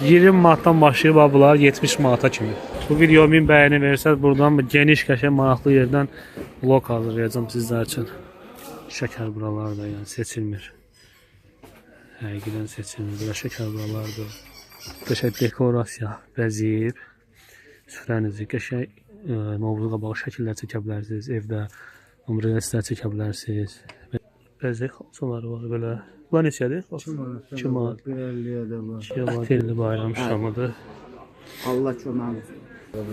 20 manatdan başlayıb bunlar 70 manata kimi. Bu videoya 1000 bəyəni versəz buradan geniş qəşəng maraqlı yerdən vlog hazırlayacağım sizlər üçün. Şəkər buralarda yəni seçilmir. Həqiqətən seçilmir. Belə şəkər buralardır. Qəşəng dekorasiya bəzəyib. Süfrənizi qəşəng Novruz qabağı şəkillər çəkə bilərsiniz. Evdə umrələr çəkə bilərsiniz. Bəzək xalçaları var belə. Bunlar neçədir? 2 manat. 1.50-yə də var. 2 bayram şamıdır. Allah köməyiniz.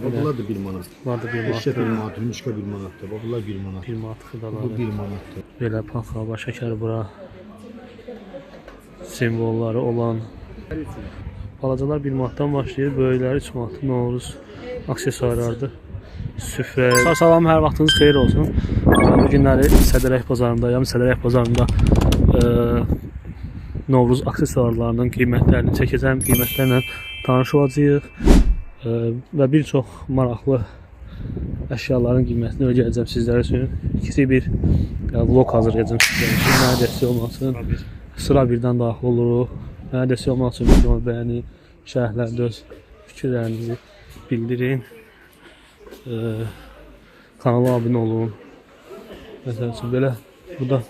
Bunlar da 1 manat. Bunlar da 1 manat. Eşya 1 manat, rümüşka 1 manatdır. Bunlar 1 manat. 1 manat xıdaları. Bu 1 manatdır. Belə paxava, şəkər bura simvolları olan balacalar 1 manatdan başlayır. Böyükləri 3 manat. Novruz aksesuarlardır. Süfrə. Salam, hər vaxtınız xeyir olsun. Bu günləri Sədərək bazarındayım. Sədərək bazarında Novruz aksesuarlarının qiymətlərini çəkəcəm. Qiymətlərlə tanış olacağıq. Və bir çox maraqlı əşyaların qiymətini ödəyəcəm sizlər üçün. İkisi bir vlog hazırlayacağım sizlər üçün. Mənə dəstək olmasın. Sıra birdən daxil oluruq. Mənə dəstək olmaq üçün videomu bəyənin, şərhlərdə öz fikirlərinizi bildirin. Kanala abunə olun. Məsəl üçün belə burada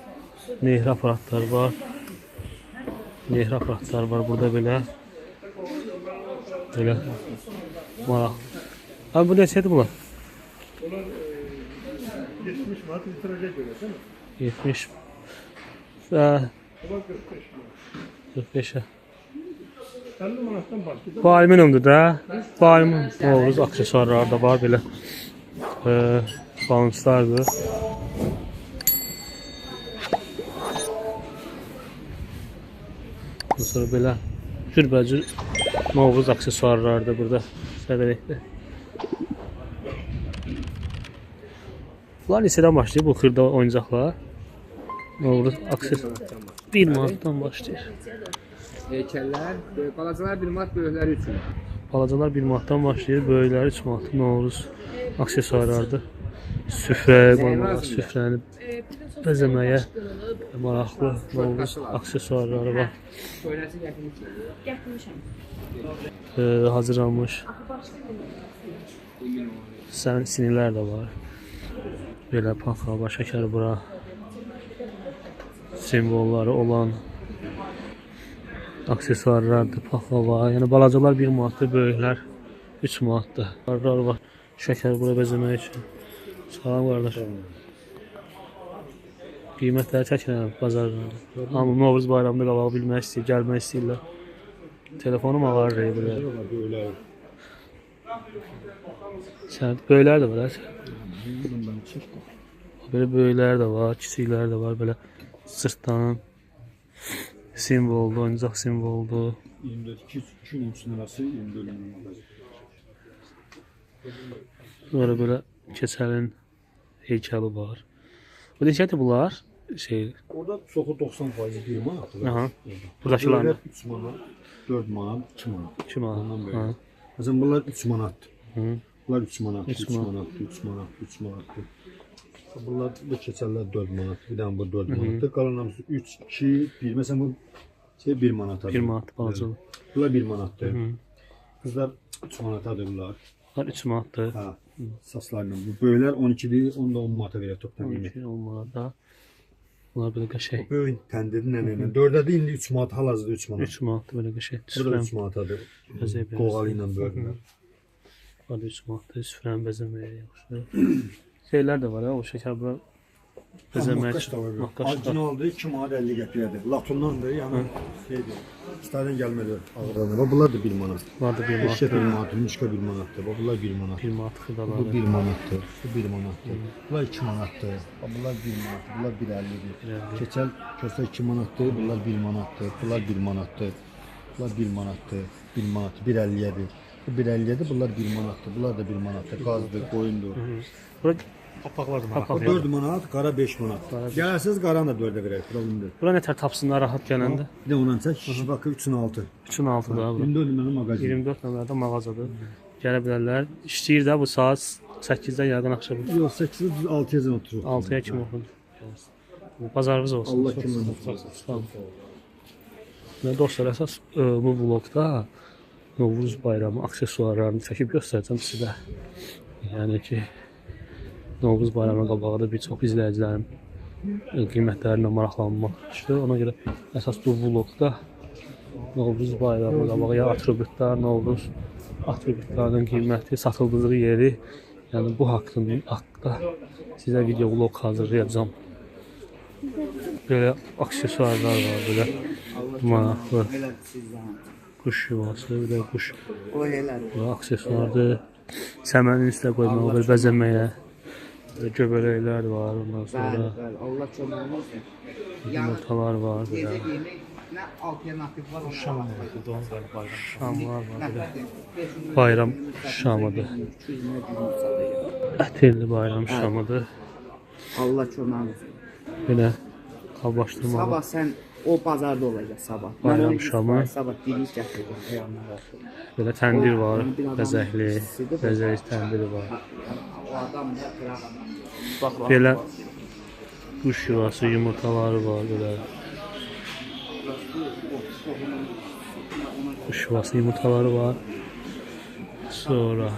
nehri aparatlar var. Nehri aparatlar var burada belə. Belə maraq. Abi bu neçədir bunlar? Bunlar 70 manat litrəyə görə, değil mi? 70. Bunlar 45 manat. 45'e. 50 manatdan başlayır. Bu alüminyumdur da. Bu alüminyum. Novruz aksesuarlar da var belə. Balanslardır. Sonra belə cürbəcür Novruz aksesuarlardır burada. Sədərəkdə. Bunlar neçədən başlayır bu xırda oyuncaqlar? Novruz aksesuarlar 1 manatdan başlayır. Heykəllər, balacalar 1 manat, böyükləri 3 manat. Balacalar 1 manatdan başlayır, böyükləri 3 manat. Novruz aksesuarlardır. Süfrə, süfrəni bəzəməyə maraqlı Novruz aksesuarları var. Hazırlanmış sinirlər də var. Belə paxava, şəkər bura simvolları olan aksesuarlardır, paxava. Yəni balacalar 1 manatdır, böyüklər 3 manatdır. Var. Şəkər bura bəzəmək üçün. Salam qardaş. Qiymətləri çəkirəm bazarlarda. Amma Novruz bayramında qabağı bilmək istəyir, gəlmək istəyirlər. Telefonum ağarır belə. Sən böyüklər də var, hə? Belə böyüklər də var, kiçiklər də var, belə sırtdan simvoldu, oyuncaq simvoldu. 24 2 arası 24 manat. Sonra belə keçəlin heykəli var. Bu neçədir bunlar? Orada çoxu 90% 1 manatdır. Aha. Buradakılar 3 manat, 4 manat, 2 manat. 2 manat. Məsələn bunlar 3 manatdır. Hı. Bunlar 3 manat, 3 manat, 3 manat, 3 manatdır. Bunlar bu keçəllər 4 manat, bir dənə bu 4 manatdır. Qalan hamısı 3, 2, 1. Məsələn bu 1 manatadır. 1 manat balacalı. Bunlar 1 manatdır. Qızlar 3 manatadır bunlar. Bunlar 3 manatdır. Hə. Saslarla. Bu böyüklər 12-dir, onu da 10 manata verək topdan qiymət. 10 manata. Bunlar belə qəşəng. Böyük təndirli nənə. 4-də indi 3 manat, hal-hazırda 3 manat. 3 manatdır belə qəşəng. Bu da 3 manatadır. Qoğalı ilə böyüklər. Bu da 3 manatdır. Süfrəni bəzəməyə yaxşı. Şeylər də var ha, o şəkər bura bəzəmək üçün. Orijinaldır, 2 manat 50 qəpiyyədir. Latundandır, yəni şeydir. İstədən gəlmədir. Bunlar da 1 manat. Bunlar da 1 manat. Eşya 1 manat, rümüşka 1 manatdır. Bunlar 1 manat. 1 manat xıdaları. Bu 1 manatdır. Bu 1 manatdır. Bunlar 2 manatdır. Bunlar 1 manatdır. Bunlar 1.50'dir. Keçəl kösə 2 manatdır. Bunlar 1 manatdır. Bunlar 1 manatdır. Bunlar 1 manatdır. 1 manat 1.50'dir. Bu 1.50'dir. Bunlar 1 manatdır. Bunlar da 1 manatdır. Qazdır, qoyundur. Burada papaqlar da var. Bu 4 manat, qara 5 manat. Gələsiz qaranı da 4-ə verək, problemdir. Bura nətər tapsınlar rahat gələndə? Bir də ondan çək, şiş bakı 3-ün 6. 3-ün 6-da bu. 24 nömrəli mağazin. 24 nömrədə mağazadır. Gələ bilərlər. İşləyir də bu saat 8-dən yəqin axşam. Yox, 8-də 6-ya oturuq. 6-ya kimi oxun. Bazarınız olsun. Allah kimdən olsun. Sağ olun. Dostlar, əsas bu vlogda Novruz bayramı aksesuarlarını çəkib göstərəcəm sizə. Yəni ki, Novruz bayramına qabağı da bir çox izləyicilərim qiymətlərinə maraqlanmışdır. Ona görə əsas bu vlogda Novruz bayramı qabağı ya atributlar, Novruz atributlarının qiyməti, satıldığı yeri, yəni bu haqda sizə video vlog hazırlayacağım. Belə aksesuarlar var, belə maraqlı quş yuvası, belə quş aksesuardır. Səmənin üstə qoymağa, belə bəzəməyə, göbələklər var, ondan sonra yumurtalar var, belə şamlar var, belə bayram şamıdır. Ətirli bayram şamıdır. Allah çöməni. Belə qablaşdırmalı. Sabah sən o bazarda olacaq sabah. Bayram şamı. Sabah dilik gətirəcəm. Belə təndir var, bəzəkli, bəzək təndiri var. O adam da qırağam. Belə quş yuvası, yumurtaları var, belə quş yuvası, yumurtaları var. Sonra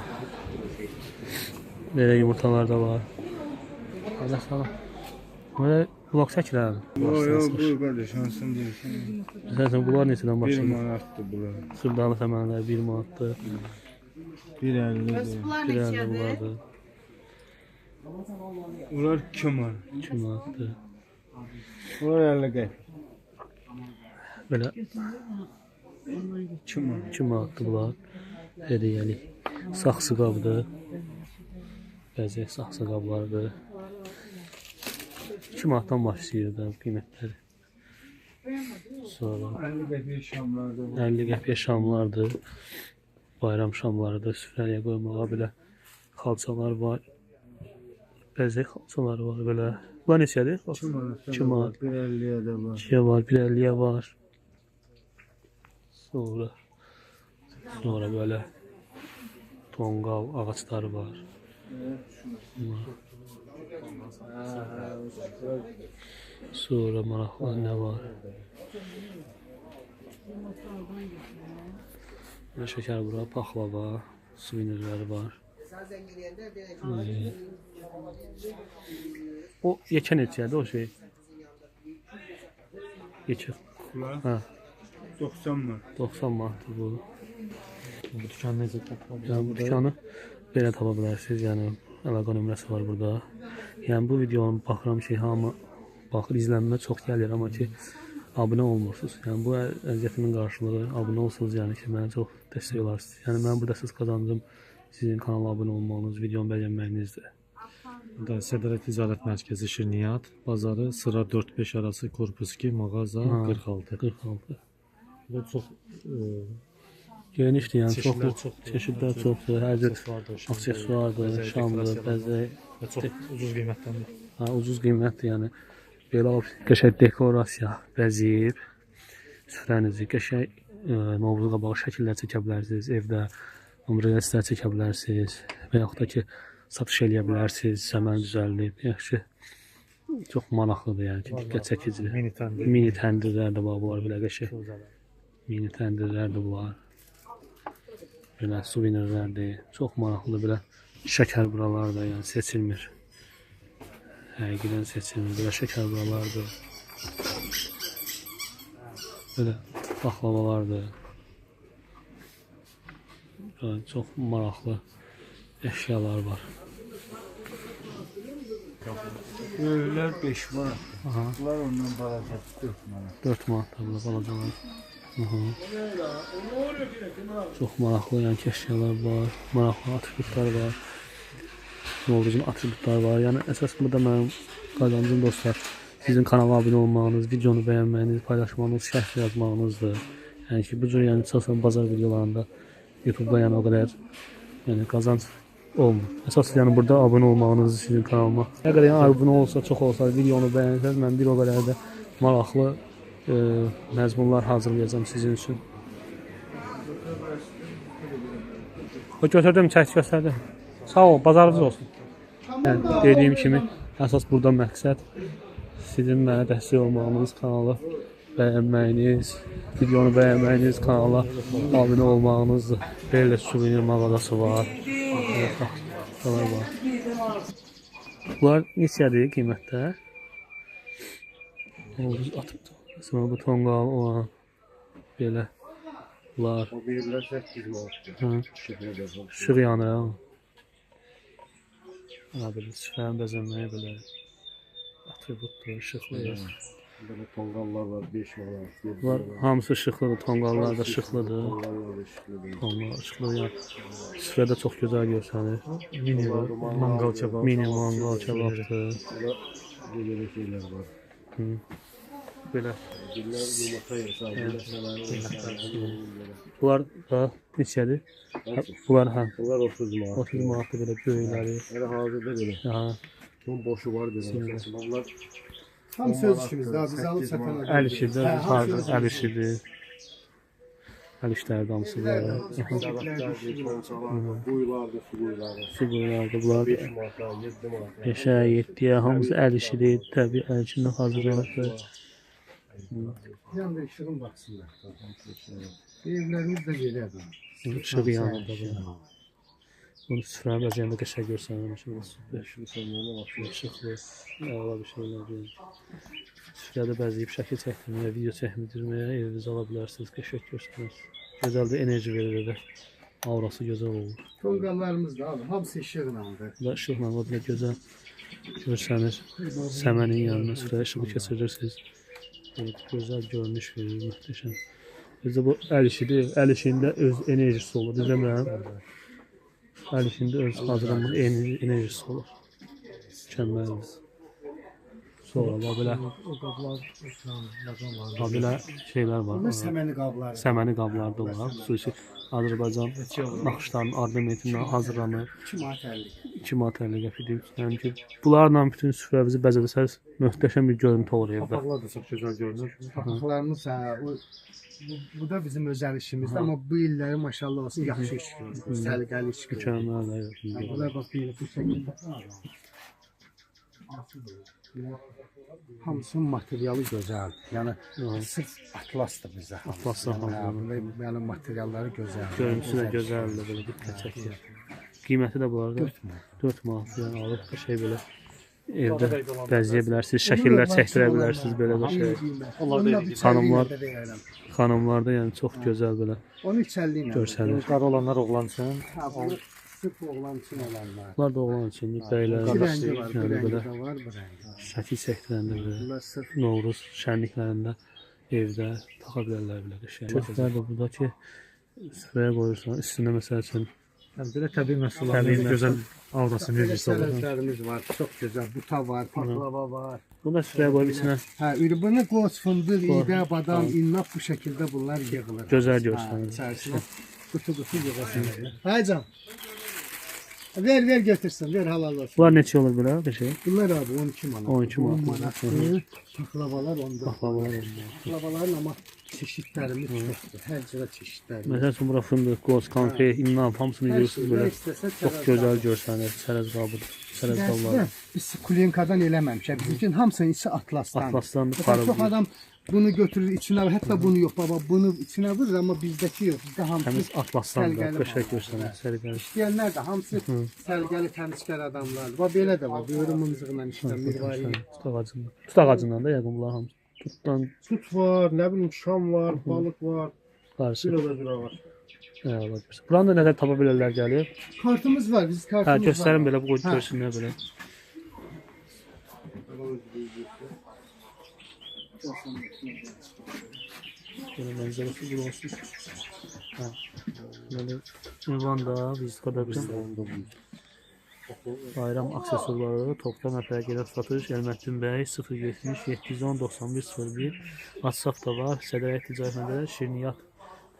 belə yumurtalar da var. Hələ sana. Böyle blok çəkirəm. Yox, bu qardaş, hansını deyirsən? Zaten bunlar neçədən 1 başlayır? manatdır bunlar. Xırdalı təmənlər 1 manatdır. 1.50-dir. Bir əldə bunlardır. Bunlar 2 manat. 2 manatdır. Bunlar 50 qəpik. Belə 2 manat. 2 manatdır bunlar. Hediyəlik. Saxsı qabdır. Bəzək saxsı qablardır. 2 manatdan başlayır da qiymətləri. Sonra 50 qəpik şamlarda var. 50 qəpiyə şamlardır. Bayram şamlarıdır. Süfrəliyə qoymağa belə xalçalar var. Bəzək xalçaları var belə. Bu neçədir? 2 manat. 2 manat. 1.50-yə də var. 2-yə var, 1.50-yə var. Sonra böyle tongal ağaçları var. Sonra maraqlı ne var? Şeker bura, paxlava, suvenirləri var. O yekən etçədir o şey. Yekən. Ha. 90 manat. 90 manatdır bu. Bu dükan necə tapılır? Yəni bu dükanı belə tapa bilərsiniz. Yəni əlaqə nömrəsi var burada. Yəni bu videonu baxıram ki, hamı baxır, izlənmə çox gəlir, amma ki abunə olmursunuz. Yəni bu əziyyətimin qarşılığı abunə olsunuz, yəni ki mənə çox dəstək olarsınız. Yəni mən burada siz qazancım sizin kanala abunə olmağınız, videomu bəyənməyinizdir. Sədərə Ticarət Mərkəzi Şirniyyat bazarı sıra 4-5 arası korpus 2 mağaza 46. 46. Bu çox Genişdir, yəni çeşidlər çoxdur. Çeşidlər çoxdur. Hər cür aksesuardır, şamdır, bəzək. və çox ucuz qiymətdəndir. Ha, ucuz qiymətdir, yəni belə qəşəng dekorasiya bəzəyib süfrənizi qəşəng Novruz qabağı şəkillər çəkə bilərsiniz, evdə reelslər çəkə bilərsiniz və yaxud da ki satış eləyə bilərsiniz, səmən düzəldib. Yaxşı, çox maraqlıdır, yəni ki diqqət çəkicidir. Mini təndirlər də var, bunlar belə qəşəng. Mini təndirlər də var. Belə suvenirlərdir, çox maraqlıdır, belə şəkər buralar da yəni seçilmir. Həqiqdən seçilmir, belə şəkər buralardır. Belə paxlavalardır. Böyle çox maraqlı əşyalar var. Böyüklər 5 manat. Aha. Bunlar ondan balaca 4 manat. 4 manatdır burada balacalar. Çox maraqlı yəni əşyalar var, maraqlı atributlar var. Novruzun atributları var. Yəni əsas burada mənim qazancım dostlar, sizin kanala abunə olmağınız, videonu bəyənməyiniz, paylaşmağınız, şərh yazmağınızdır. Yəni ki bu cür yəni çalışan bazar videolarında YouTube'da yəni o qədər yəni qazanc olmur. Əsas yəni burada abunə olmağınız sizin kanalıma. Nə qədər yəni abunə olsa, çox olsa, videonu bəyənsəz mən bir o qədər də maraqlı məzmunlar hazırlayacağım sizin üçün. O götürdüm, çək göstərdim. Sağ ol, bazarınız olsun. Yəni, dediyim kimi əsas burada məqsəd sizin mənə dəstək olmağınız, kanalı bəyənməyiniz, videonu bəyənməyiniz, kanala abunə olmağınızdır. Belə suvenir mağazası var. Bunlar neçədir qiymətdə? Biz atıbdır. Sonra bu tonqal olan belə bunlar. O birlər 8 manatdır. Işıq yanır. Belə sifərin bəzənməyi belə atributdur, işıqlıdır. Belə tonqallar var 5 manat, 7 Bunlar hamısı işıqlıdır, tonqallar da işıqlıdır. tonqallar da işıqlıdır. Tonqal işıqlıdır. Yəni, sifə də çox gözəl görsənir. Mangal kebab. Mini mangal kebabdır. Belə şeylər var. Belə. Bunlar yumurta hesabı. Bunlar da neçədir? Bunlar hə. Bunlar 30 manat. 30 manatdır belə böyükləri. Elə hazırda belə. Ha. Bunun boşu var belə. Bunlar Tam söz işimiz daha biz alıp satan Əl işidir, harda əl işidir. Əl işləri damısı var. quyulardır, su quyuları. Su quyulardır, bunlar 5 manat, 7 manat. 5-ə, 7-yə, hamısı əl işidir, təbii əl işindən hazırlanır. yanında işığın baksınlar. Evlerimiz de geliyordu. İşıq yanında bu. Bunu süfrə bəzəyəndə qəşəng görsənir. İşıqlı, əla bir şeylər deyil. Süfrədə bəzəyib şəkil çəkdirməyə, video çəkdirməyə evinizə ala bilərsiniz, qəşəng görsənir. Gözəl də enerji verir evə. Aurası gözəl olur. Tongallarımız da abi hamısı işığın aldı. Bu da işıqla o da gözəl görsənir. Səmənin yanına süfrə işığı keçirirsiniz. Gözəl görünüş verir, möhtəşəm. Bizdə bu əl işidir. Əl işində öz enerjisi olur. Düzəmirəm. Əl işində öz hazırlanmış enerjisi olur. Mükəmməldir. Sonra belə belə şeylər var. Bunlar səməni qabları. Səməni qabları da var. Xüsusi Azərbaycan naxışlarının ornamentindən hazırlanır. 2 manat 50. 2 manat 50 qəpikdir. Yəni ki, bunlarla bütün süfrəmizi bəzədsəz möhtəşəm bir görüntü olur evdə. Papaqlar da çox gözəl görünür. Papaqlarımız bu da bizim özel işimiz ama bu illəri maşallah olsun yaxşı iş görür. Səliqəli iş görür. Mükəmməl. Bunlar bak bu şəkildə. Hamısının materialı gözəl. Yəni sırf atlasdır bizə. Atlasla hazırlanır. Yəni materialları gözəl. Görüntüsü də gözəldir, belə diqqət çəkir. Qiyməti də bu arada 4 manat. Yəni alıb bir şey belə evdə bəzəyə bilərsiniz, şəkillər çəkdirə bilərsiniz belə bir şey. Xanımlar da yəni çox gözəl belə 13.50 ilə. görsənir. Qara olanlar oğlan üçün. Sırf oğlan üçün olanlar. Bunlar da oğlan üçün bəylər Bu rəngi var, bu yəni rəngi belə də var, bu rəngi. şəkil çəkdirəndə belə Bunlar sırf Novruz şənliklərində evdə taxa bilərlər belə bir şey. Çöplər də burada ki, süfrəyə qoyursan, üstündə məsəl üçün Yəni belə təbii Təbii məhsulların gözəl aurası necəsə olur. sələzlərimiz var, çox gözəl. Buta var, paklava var. bunu da süfrəyə qoyub içinə Hə, ürünü qoz, fındıq, iğdə, badam, innab bu şəkildə bunlar yığılır. gözəl görsənir. İçərisinə qutu yığılır. Haycan. Ver götürsün, ver halal olsun. Bunlar neçə olur belə bir şey? Bunlar abi 12 manat. 12 manat. 10 manat. Paklavalar 14. Baklavalar olur. Paklavaların ama çeşitlerimiz çoxdur. Hər cürə çeşitlər. Məsələn üçün bura fındıq, qoz, konfet, innab hamısını yığırsınız belə. Çox gözəl görsənir. Çərəz qabıdır. Çərəz qabları. Biz kulinkadan eləməmişik. Bizim hamısının içi atlasdan. Atlasdan Çok parıldır. adam bunu götürür içine, hatta bunu yok baba, bunu içine vurur ama bizdeki yok. Bizde hamısı Təmiz atlasdan da sərgəli qəşəng mal. görsənir. Sərgəli. İşleyenler de hamısı sərgəli təmizkar adamlar. Va belə də var. Böyrü mımzığla işləm, mirvari. Tut ağacından. Tut ağacından da yəqin bunlar hamısı. Tutdan Tut var, ne bileyim şam var, balık var. qarşı. Şurada var. Buranı da nələr tapa bilərlər gəlib. Kartımız var, biz Hə, kartımız göstərin var. belə bu qoyub Hə. görsünlər belə. Belə mənzərəsi bu olsun. Hə. Belə ünvanda vizitada bir bayram aksesuarları toplam əpəyə gələn satış Elməddin bəy 070 710 9101 WhatsApp da var. Sədərək ticarətində Şirniyyat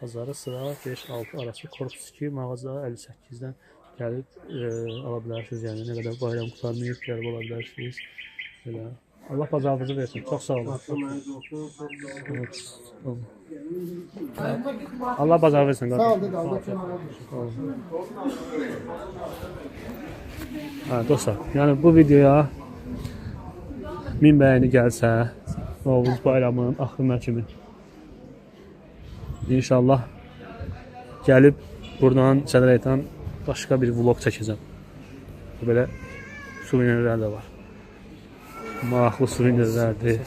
bazarı sıra 5-6 arası Korpus 2 mağaza 58-dən gəlib ala bilərsiniz. Yəni nə qədər bayram qutarmayıb gəlib ala bilərsiniz. Belə. Allah bazarınızı versin. Çox sağ olun. Evet, sağ olun. Allah bazar versin. Sağ olun, da Allah Hə, dostlar, yəni bu videoya 1000 bəyəni gəlsə, Novruz bayramının axırına kimi. İnşallah gəlib buradan Sədrəyətdən başqa bir vlog çəkəcəm. Belə suvenirlər də var. Maraqlı suvenirlərdir.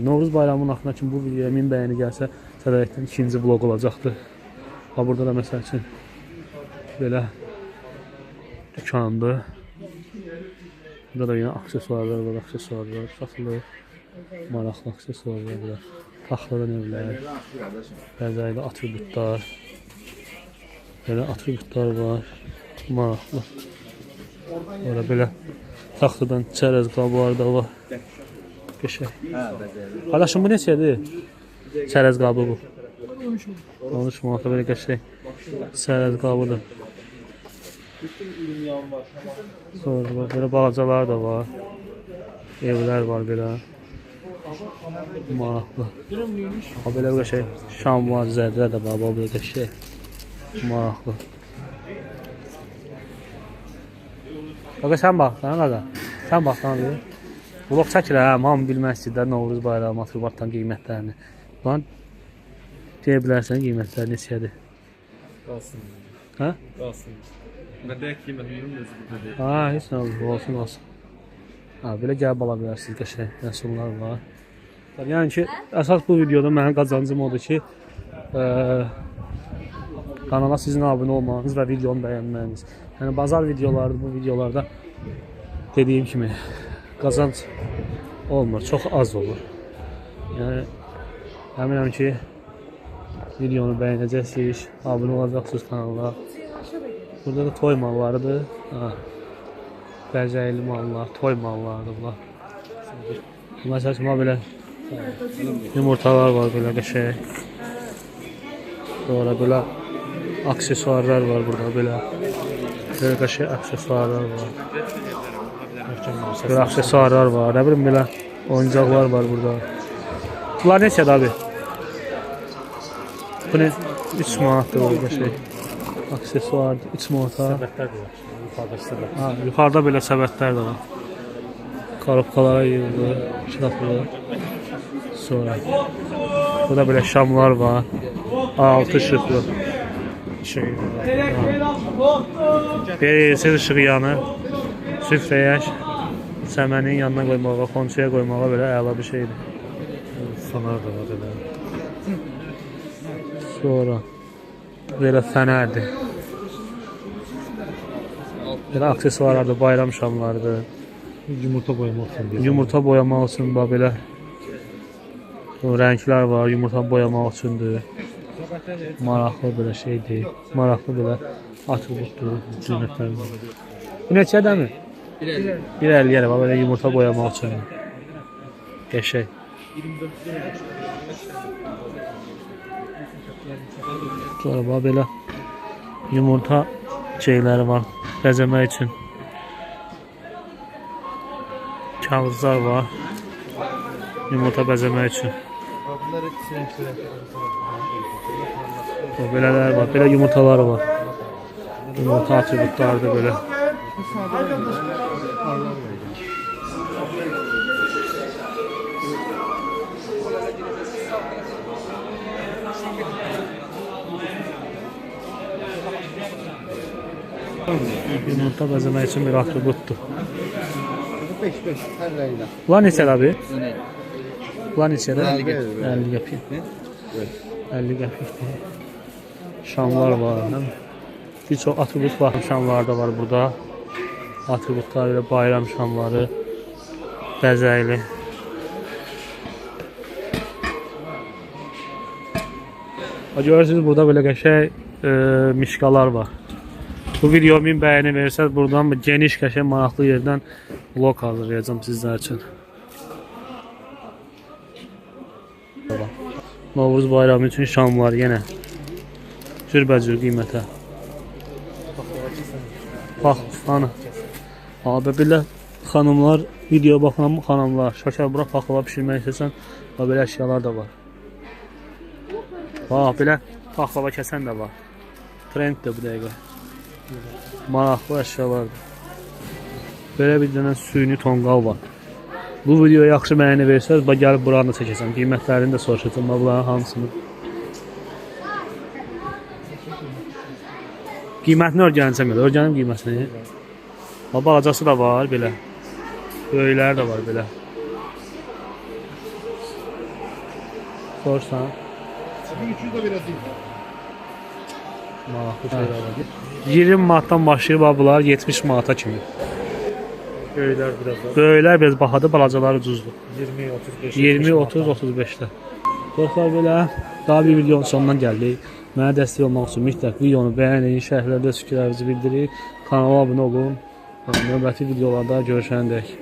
Novruz bayramının axırına kimi bu videoya 1000 bəyəni gəlsə Sədrəyətdən ikinci vlog olacaqdır. Burada da məsəl üçün belə dükandır. Burada da yine aksesuarlar var, satılır. Maraqlı aksesuarlar var. Taxtadan evlər, bəzəkli atributlar. Belə atributlar var, maraqlı. Orada belə taxtadan çərəz qablar da var. Qəşəng. Qardaşım bu neçədir? Çərəz qabı bu. 13 manata belə qəşəng. Çərəz qabıdır. Sonra belə balacalar da var. Evlər var belə. Maraqlı. Belə bir şey. Şam var, zərdə də var, belə şey. Maraqlı. Qaqa sən bax, qaqa. Sən bax lan bir. Vlog çəkirəm, hamı bilmək istəyirlər Novruz bayramı, atribuatların qiymətlərini. Lan deyə bilərsən qiymətləri neçədir? Qalsın. Hə? Qalsın. Mən də qiymətlərini özü. Heç nə olur, olsun. Belə gəlib ala bilərsiniz, qəşəng məhsullar var. Yəni ki, əsas bu videoda mənim qazancım odur ki, kanala sizin abunə olmanız və videonu bəyənməyiniz. Yəni bazar videoları bu videolarda dediyim kimi qazanc olmur, çox az olur. Yəni əminəm ki, videonu bəyənəcəksiniz, abunə olacaqsınız kanala. Burada da toy mallarıdır. Bəzəkli mallar, toy mallarıdır bunlar. Məsələn, belə yumurtalar var, belə qəşəng. Sonra belə aksesuarlar var burada, belə qəşəng aksesuarlar var. Belə aksesuarlar var, nə bilim belə oyuncaqlar var burada. Bunlar neçədir abi? Bu ne? 3 manatdır o qəşəng. Aksesuardır, 3 manata. Səbətlər də var. Yuxarıda belə səbətlər də var. Korobkalara yığılır, kitablar. Sonra burada belə şamlar var. 6 işıqlı. Bir ışığı yanır. Süfrəyə, səmənin yanına qoymağa, xonçaya qoymağa belə əla bir şeydir. Fanar da var elə. Sonra belə fənərdir. Belə aksesuarlardır, bayram şamlarıdır. Yumurta boyamaq üçün. Yumurta boyamaq üçün bax belə rənglər var, yumurta boyamaq üçündür. Maraqlı belə şeydir. Maraqlı belə atributdur, qiymətlər var. Bu neçədəmi? 1.50 yəni bax belə yumurta boyamaq üçün. Qəşəng. Sonra bax belə yumurta şeyləri var, bəzəmək üçün. Kağızlar var. Yumurta bəzəmək üçün. Belələr var, belə yumurtalar var. Yumurta atributlardır belə. Yumurta bəzəmək üçün bir atributdur. 5 hər rəngdə. Bunlar neçədir abi? Bunlar neçədir? 50 qəpik. 50 qəpikdir. Şamlar var. Bir çox atribut var. Şamlar da var burada. Atributlar ilə bayram şamları. Bəzəkli. Görürsünüz burada belə qəşəng mişqalar var. Bu video 1000 bəyəni versəz buradan geniş qəşəng maraqlı yerdən vlog hazırlayacağım sizlər üçün. Novruz bayramı üçün şamlar yenə cürbəcür qiymətə. Bax, ana. Abi belə xanımlar, video baxan xanımlar, şəkər bura paxlava pişirmək istəsən, belə əşyalar da var. Bax, belə paxlava kəsən də var. Trenddir bu dəqiqə. Maraqlı əşyalardır. Belə bir dənə süni tonqal var. Bu videoya yaxşı bəyəni versəz, bax gəlib buranı da çəkəcəm. Qiymətlərini də soruşacağam bunların hamısını. Qiymətini öyrənəcəm elə. Öyrənim qiymətini. Bax balacası da var belə. Böyükləri də var belə. Sorsan. 300 də verəcəyik. Maraqlı şeylər var. 20 manatdan başlayıb bunlar 70 manata kimi. Böyüklər biraz da Böyüklər biraz bahadır, balacalar ucuzdur. 20-35. 20-30-35-də. Dostlar belə daha bir videonun sonuna gəldik. Mənə dəstək olmaq üçün mütləq videonu bəyənin, şərhlərdə öz fikirlərinizi bildirin, kanala abunə olun. Növbəti videolarda görüşəndək.